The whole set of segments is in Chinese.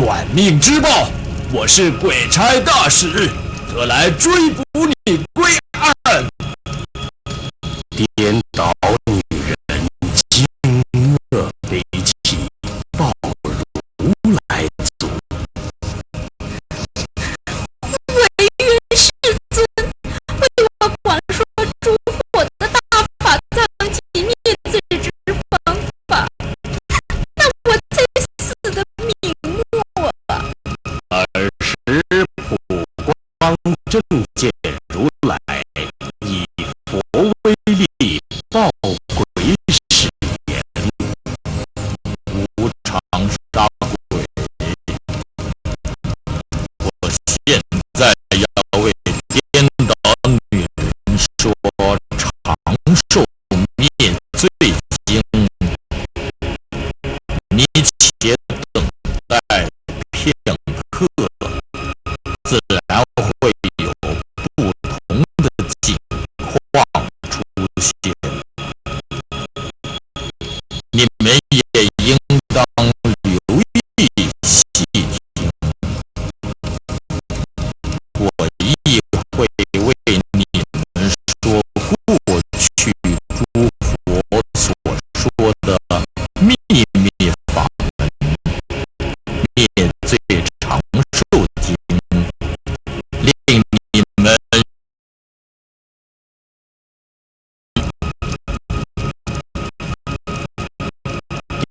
短命之报，我是鬼差大使，特来追捕你归案。颠倒女人，惊愕悲泣，报如来祖。惟愿世尊为我广说诸佛的大法藏及灭罪之方法，那我在死的瞑目。尔时普光正见如来以佛威力报鬼使言：无常杀鬼，我现在要为颠倒女人说长寿灭罪经，你且等待片刻，自然会有不同的景况出现。你们也应当留意细听，我亦会为你们说过去诸佛所说的秘密法门灭罪长寿经，令你们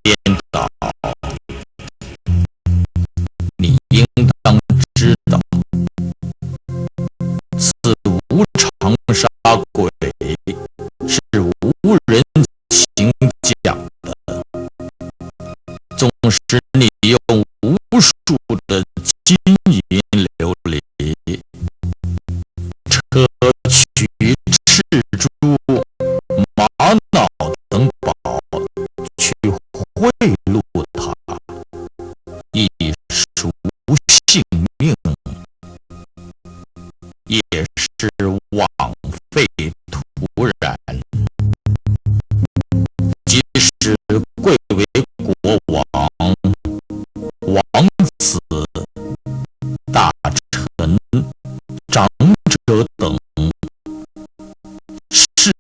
颠倒。你应当知道，此无常杀鬼是无人情讲的，纵使你用无数的金银琉璃、砗磲、赤珠、玛瑙等宝去贿赂他，亦属性命，也是枉费徒然。即使贵为国王、王子、大臣、长者等，世